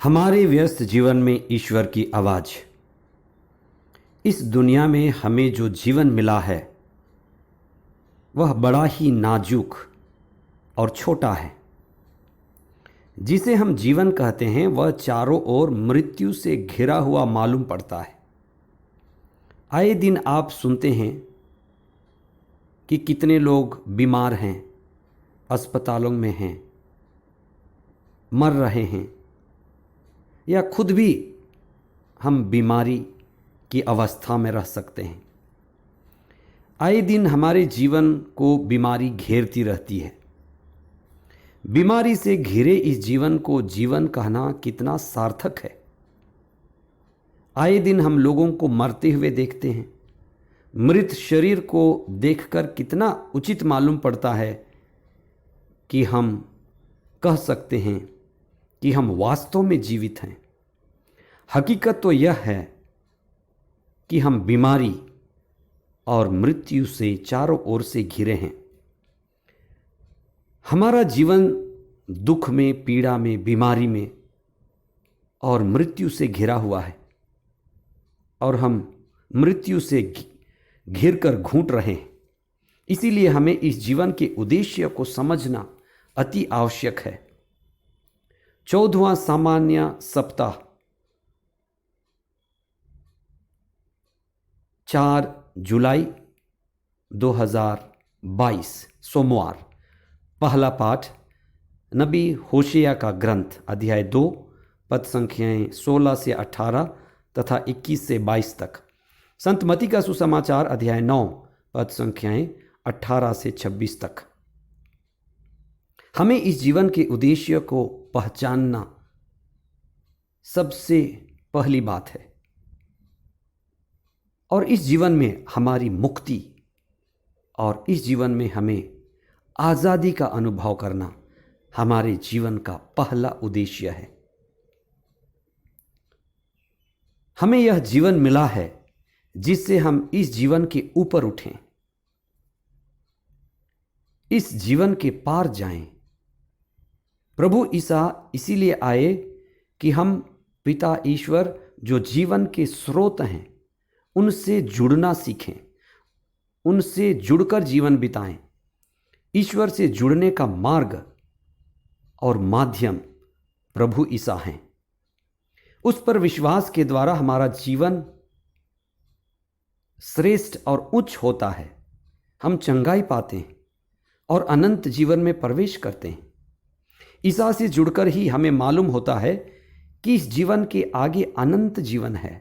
हमारे व्यस्त जीवन में ईश्वर की आवाज़। इस दुनिया में हमें जो जीवन मिला है वह बड़ा ही नाजुक और छोटा है। जिसे हम जीवन कहते हैं वह चारों ओर मृत्यु से घिरा हुआ मालूम पड़ता है। आए दिन आप सुनते हैं कि कितने लोग बीमार हैं, अस्पतालों में हैं, मर रहे हैं, या खुद भी हम बीमारी की अवस्था में रह सकते हैं। आए दिन हमारे जीवन को बीमारी घेरती रहती है। बीमारी से घिरे इस जीवन को जीवन कहना कितना सार्थक है। आए दिन हम लोगों को मरते हुए देखते हैं। मृत शरीर को देखकर कितना उचित मालूम पड़ता है कि हम कह सकते हैं कि हम वास्तव में जीवित हैं। हकीकत तो यह है कि हम बीमारी और मृत्यु से चारों ओर से घिरे हैं। हमारा जीवन दुख में, पीड़ा में, बीमारी में और मृत्यु से घिरा हुआ है और हम मृत्यु से घिर कर घूंट रहे हैं। इसीलिए हमें इस जीवन के उद्देश्य को समझना अति आवश्यक है। 14वां सामान्य सप्ताह 4 जुलाई 2022 सोमवार। पहला पाठ नबी होशिया का ग्रंथ अध्याय 2 पद संख्याएं 16 से 18 तथा 21 से 22 तक। संत मती का सुसमाचार अध्याय 9 पद संख्याएं 18 से 26 तक। हमें इस जीवन के उद्देश्य को पहचानना सबसे पहली बात है और इस जीवन में हमारी मुक्ति और इस जीवन में हमें आज़ादी का अनुभव करना हमारे जीवन का पहला उद्देश्य है। हमें यह जीवन मिला है जिससे हम इस जीवन के ऊपर उठें, इस जीवन के पार जाएं। प्रभु ईसा इसीलिए आए कि हम पिता ईश्वर जो जीवन के स्रोत हैं उनसे जुड़ना सीखें, उनसे जुड़कर जीवन बिताएं। ईश्वर से जुड़ने का मार्ग और माध्यम प्रभु ईसा हैं। उस पर विश्वास के द्वारा हमारा जीवन श्रेष्ठ और उच्च होता है। हम चंगाई पाते हैं और अनंत जीवन में प्रवेश करते हैं। ईसा से जुड़कर ही हमें मालूम होता है कि इस जीवन के आगे अनंत जीवन है।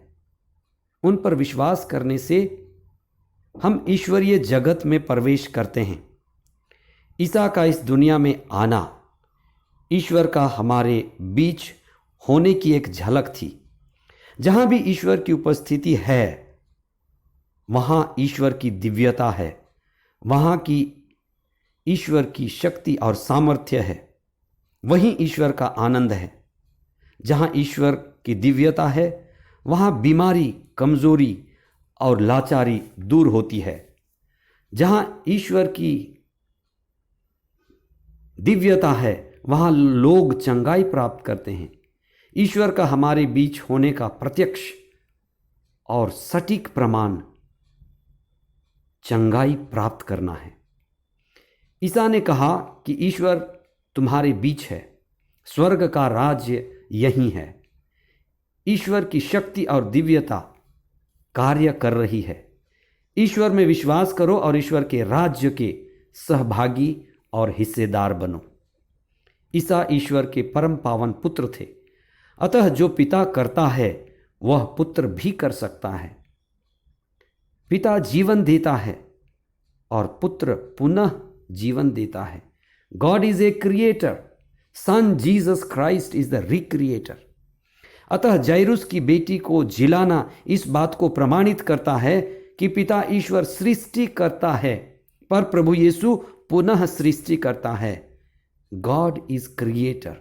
उन पर विश्वास करने से हम ईश्वरीय जगत में प्रवेश करते हैं। ईसा का इस दुनिया में आना ईश्वर का हमारे बीच होने की एक झलक थी। जहां भी ईश्वर की उपस्थिति है वहां ईश्वर की दिव्यता है, वहां की ईश्वर की शक्ति और सामर्थ्य है, वहीं ईश्वर का आनंद है। जहां ईश्वर की दिव्यता है वहां बीमारी, कमजोरी और लाचारी दूर होती है। जहां ईश्वर की दिव्यता है वहां लोग चंगाई प्राप्त करते हैं। ईश्वर का हमारे बीच होने का प्रत्यक्ष और सटीक प्रमाण चंगाई प्राप्त करना है। ईसा ने कहा कि ईश्वर तुम्हारे बीच है, स्वर्ग का राज्य यही है। ईश्वर की शक्ति और दिव्यता कार्य कर रही है। ईश्वर में विश्वास करो और ईश्वर के राज्य के सहभागी और हिस्सेदार बनो। ईसा ईश्वर के परम पावन पुत्र थे। अतः जो पिता करता है वह पुत्र भी कर सकता है। पिता जीवन देता है और पुत्र पुनः जीवन देता है। God is a creator, son Jesus Christ is the recreator. अतः जाइरुस की बेटी को जिलाना इस बात को प्रमाणित करता है कि पिता ईश्वर सृष्टि करता है पर प्रभु यीशु पुनः सृष्टि करता है। God is creator,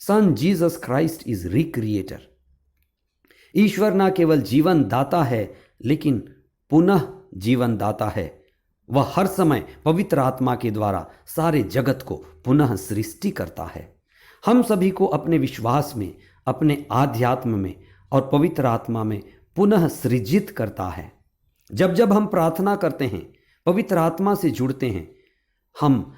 son Jesus Christ is recreator. ईश्वर न केवल जीवन दाता है लेकिन पुनः जीवन दाता है। वह हर समय पवित्र आत्मा के द्वारा सारे जगत को पुनः सृष्टि करता है। हम सभी को अपने विश्वास में, अपने आध्यात्म में और पवित्र आत्मा में पुनः सृजित करता है। जब जब हम प्रार्थना करते हैं, पवित्र आत्मा से जुड़ते हैं, हम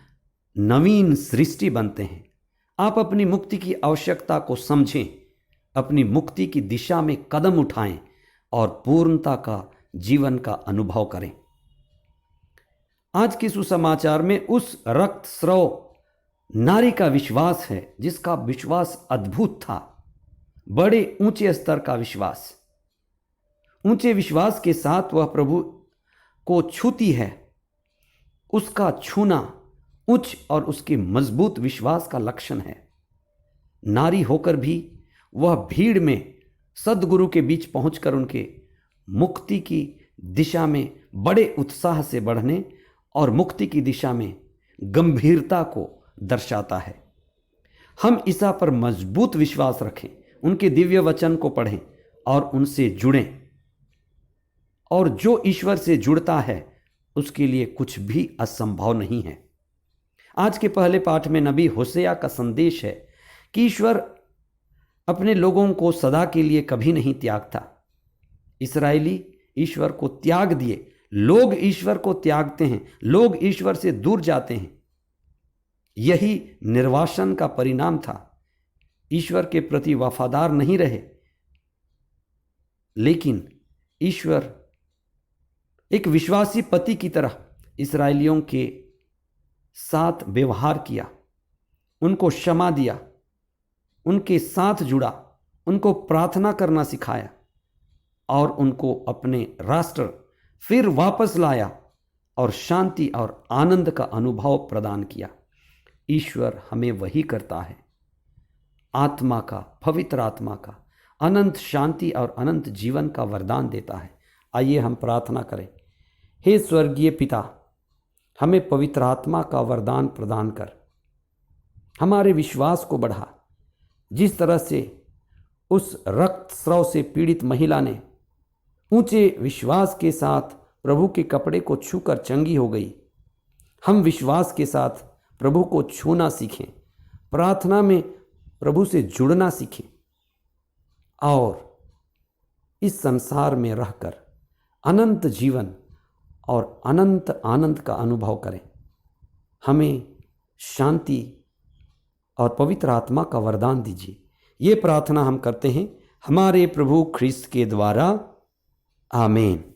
नवीन सृष्टि बनते हैं। आप अपनी मुक्ति की आवश्यकता को समझें, अपनी मुक्ति की दिशा में कदम उठाएं और पूर्णता का जीवन का अनुभव करें। आज के सुसमाचार में उस रक्तस्राव नारी का विश्वास है, जिसका विश्वास अद्भुत था, बड़े ऊंचे स्तर का विश्वास। ऊंचे विश्वास के साथ वह प्रभु को छूती है। उसका छूना उच्च और उसके मजबूत विश्वास का लक्षण है। नारी होकर भी वह भीड़ में सद्गुरु के बीच पहुंचकर उनके मुक्ति की दिशा में बड़े उत्साह से बढ़ने और मुक्ति की दिशा में गंभीरता को दर्शाता है। हम ईसा पर मजबूत विश्वास रखें, उनके दिव्य वचन को पढ़ें और उनसे जुड़ें। और जो ईश्वर से जुड़ता है उसके लिए कुछ भी असंभव नहीं है। आज के पहले पाठ में नबी होशेया का संदेश है कि ईश्वर अपने लोगों को सदा के लिए कभी नहीं त्यागता। इस्राएली ईश्वर को त्याग दिए, लोग ईश्वर को त्यागते हैं, लोग ईश्वर से दूर जाते हैं। यही निर्वासन का परिणाम था। ईश्वर के प्रति वफादार नहीं रहे, लेकिन ईश्वर एक विश्वासी पति की तरह इस्राएलियों के साथ व्यवहार किया, उनको क्षमा दिया, उनके साथ जुड़ा, उनको प्रार्थना करना सिखाया और उनको अपने राष्ट्र फिर वापस लाया और शांति और आनंद का अनुभव प्रदान किया। ईश्वर हमें वही करता है। आत्मा का, पवित्र आत्मा का अनंत शांति और अनंत जीवन का वरदान देता है। आइए हम प्रार्थना करें। हे स्वर्गीय पिता, हमें पवित्र आत्मा का वरदान प्रदान कर, हमारे विश्वास को बढ़ा। जिस तरह से उस रक्तस्राव से पीड़ित महिला ने ऊंचे विश्वास के साथ प्रभु के कपड़े को छूकर चंगी हो गई, हम विश्वास के साथ प्रभु को छूना सीखें, प्रार्थना में प्रभु से जुड़ना सीखें और इस संसार में रहकर अनंत जीवन और अनंत आनंद का अनुभव करें। हमें शांति और पवित्र आत्मा का वरदान दीजिए। ये प्रार्थना हम करते हैं हमारे प्रभु ख्रिस्त के द्वारा, आमीन।